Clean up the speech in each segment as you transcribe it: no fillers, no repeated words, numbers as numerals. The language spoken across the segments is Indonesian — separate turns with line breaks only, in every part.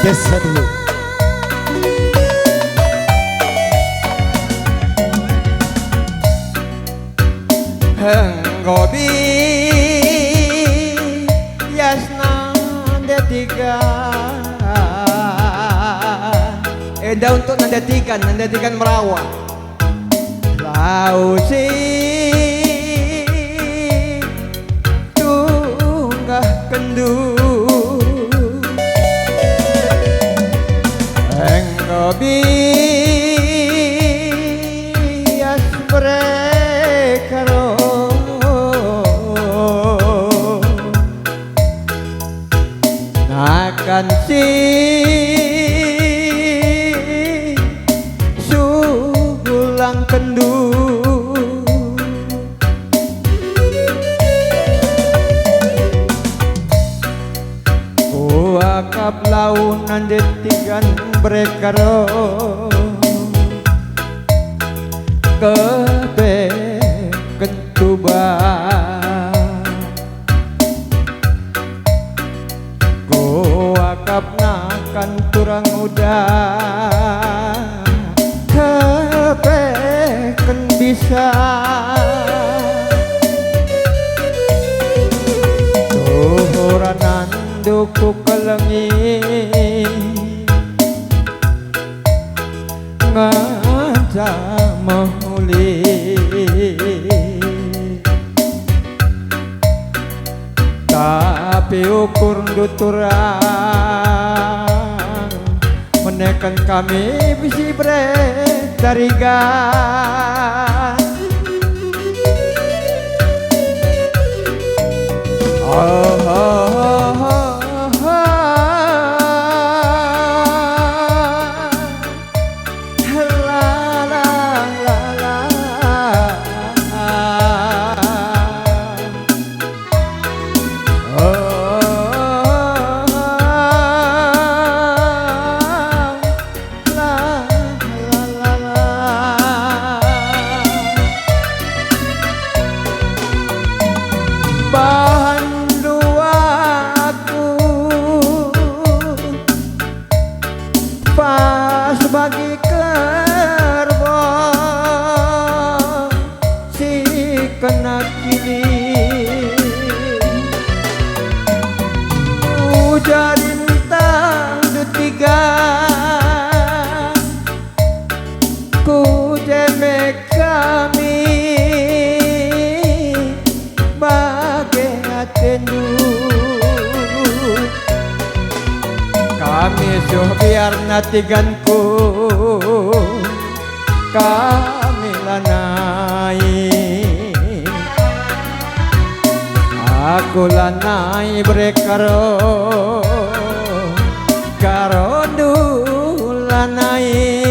Desa dulu. Henggobi yasna detiga daun untuk nandetikan merawat lausi tunggah kendu bias brekaro nakan si sugulang kendu kuakap launan detikan brekaro kebe kentuba goakap nakan turang udah kebe ken bisa tuhuranan duku kelengi ngaca mahuli tapi ukur duturang menekan kami bisi brek tarigan bagi kerbo si kena kili ujarin tang detiga ku jeme kami bagai atendu kami suh biar natiganku kami lanai aku lanai brekaro karo du lanai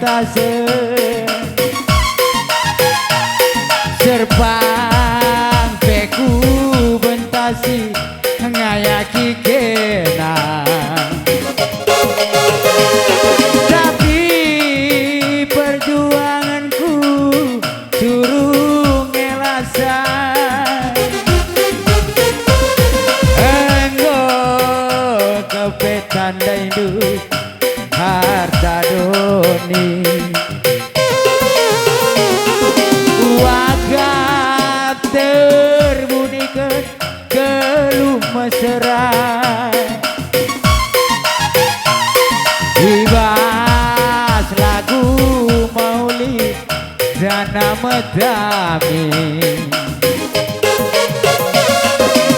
atase serpang peku bentasi ngayaki kenang tapi perjuanganku suruh ngelasan enggo kepetan daindu harta doni wagap terbunyikan keluh mesra ibas lagu maulid Zana Medami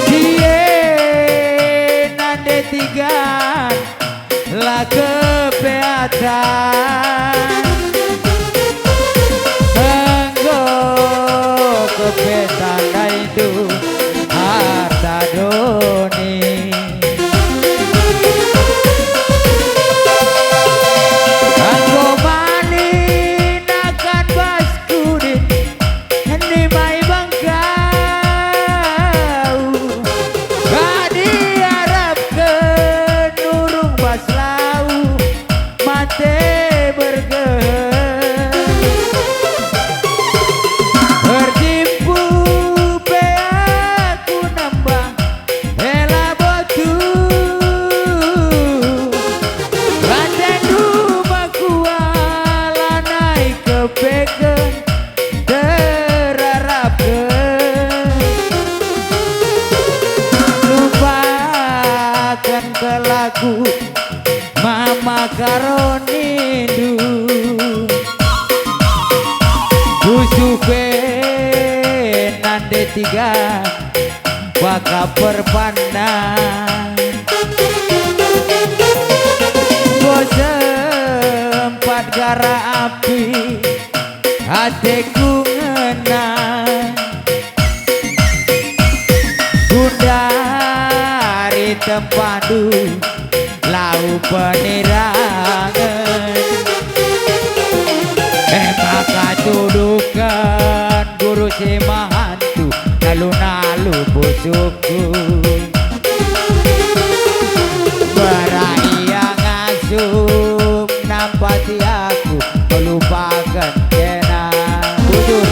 die nande tiga la kepeatan enggo kepetan itu harta doni enggo mani nakan baskudin ini mai bangkau gadi harap ke nurung baslau mate bergerak berjimpu pe aku nambah hela botu landen rumah kuala naik ke peken terharapkan lupakan kelaku mama karonindu kusupe nande tiga baka perpandang gua sempat gara api hatiku ngenang dari tempadu lau penirangan maka tuduhkan guru si mahantu nalu-nalu busukku beraya ngasup nampati aku melupakan kena bujur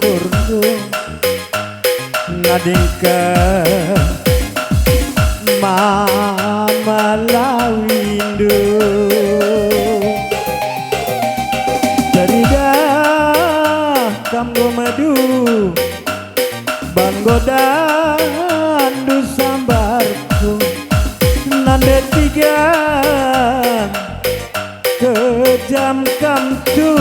kurdu nadingka mama lawindu terida kamgo madu banggodan du sambarku nande tiga kejam kamtu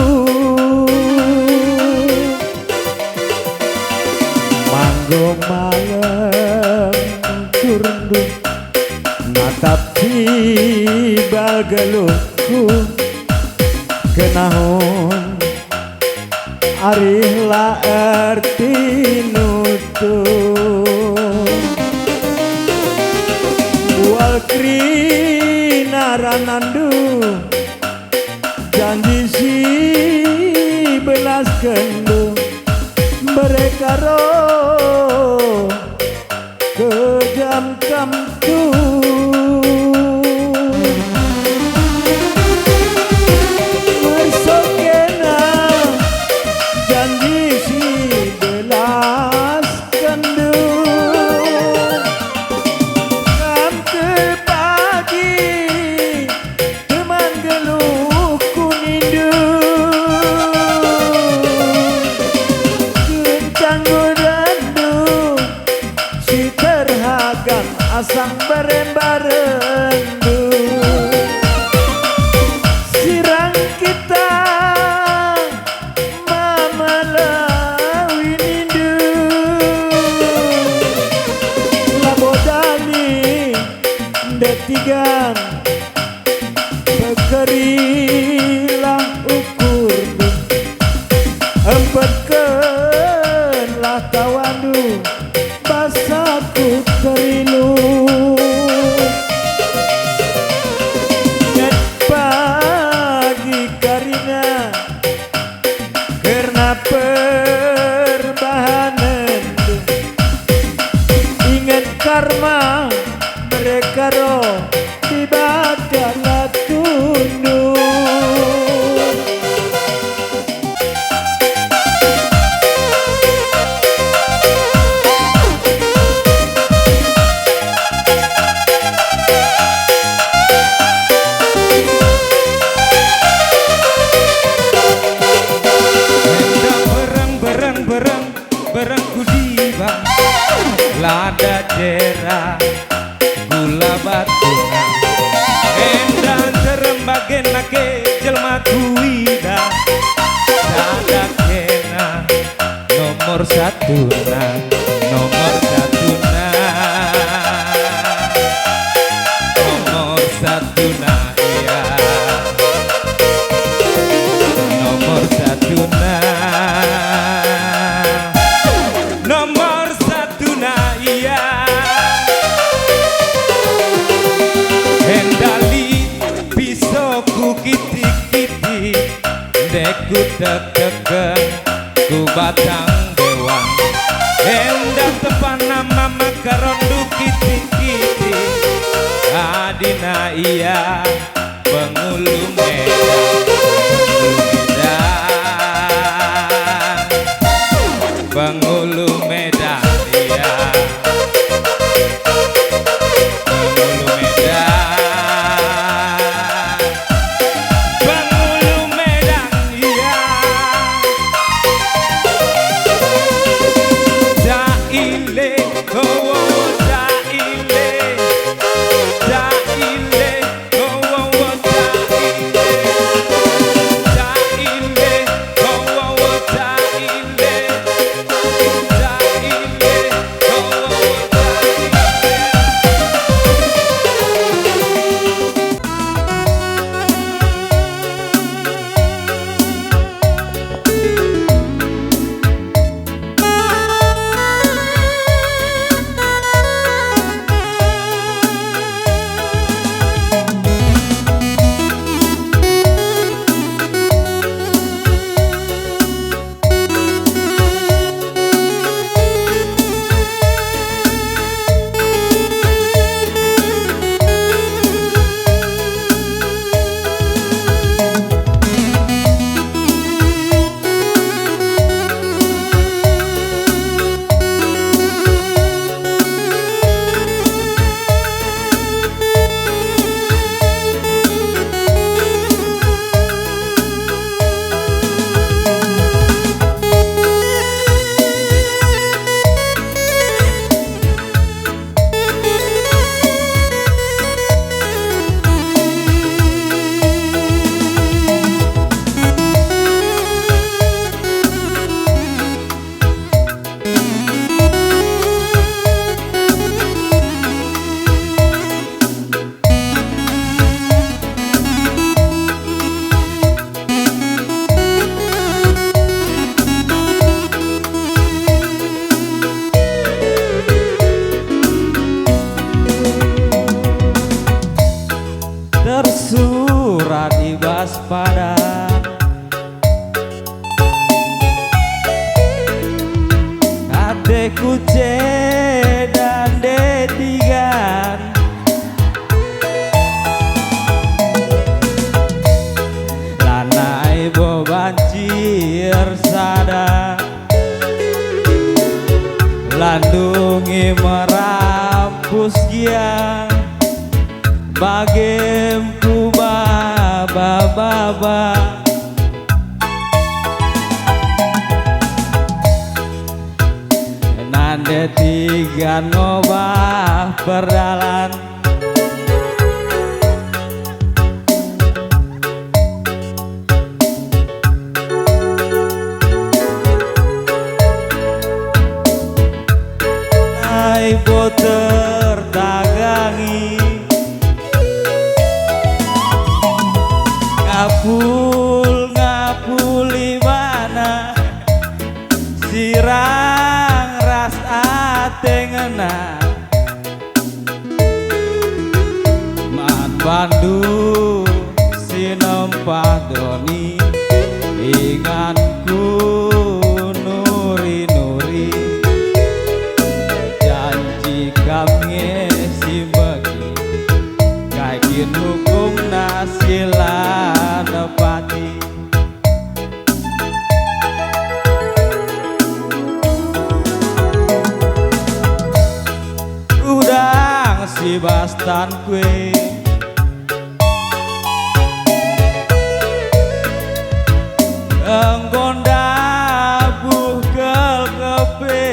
manggo malam kurdu natap di balgeluhku kenahon arih la erti nutuh wal krina ranandu janji si belas kendu mereka roh kejam kamtu mersokena janji si belas kendu kam bareng-bareng sirang kita mamalawi nindu labodali detigan bekerilah ukur empatkanlah tawandu basaku terilu nyet pagi karina karena perbahanan ingat karma mereka roh dibakar tunduk.
Bereng kudiba lada jera gula batuna endang terembagen nake jelma tuida sada kena nomor satu na nomor satu na nomor satu na iya nomor satu na nomor satu na iya hendali pisoku kitik-kitik deku deg-degen ku batang dewang hendak tepan nama makarondu kitik-kitik adina iya pengulu medan pengulu medan iya pengulu medan pengulu medan iya jaile oh jaile jaile oh jaile jaile oh jaile tersurat di waspada adekku dan detigan lanai bobancir sada landungi merampus giang bagemku baba nande tiga ngobah perdalan tempo tertagangi ngapuli mana sirang ras ate ngena man Bandung sinempah doni inganku nuri-nuri janji kami si bagi kain hukum nasila nepati udang si bastan kue enggonda buh kepe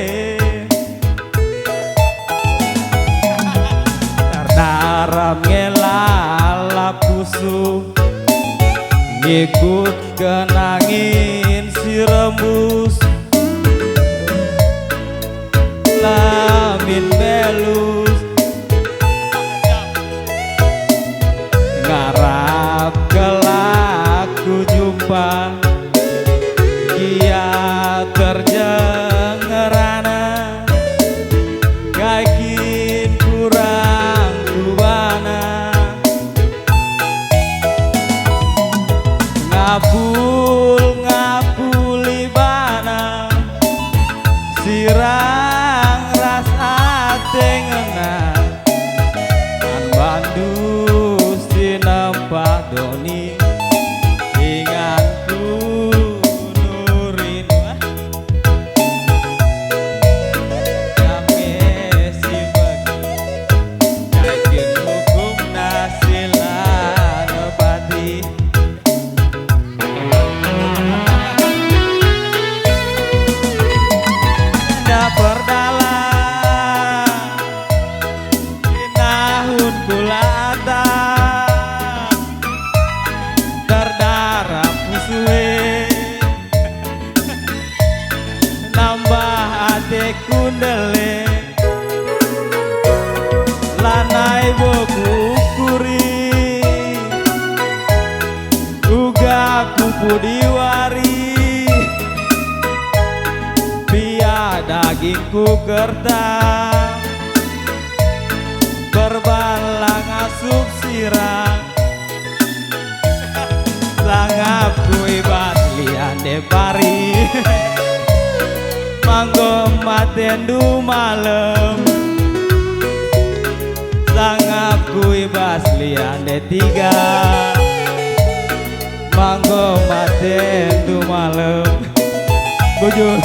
terdaram ngelala pusu ngikut kenangin si rembus lamin melus ngarap kelaku jumpa dia terjengerana kakin kurang kubana ngapuli bana sirang ras ate ngena an Bandung sinempah doni ingatku kundele lanai boku kuri uga kupu diwari pia dagingku kertas berbalang asup sirang sangap kuibat lian depari manggo matendu malam sangap kui bas lian D3 manggo matendu malam bujur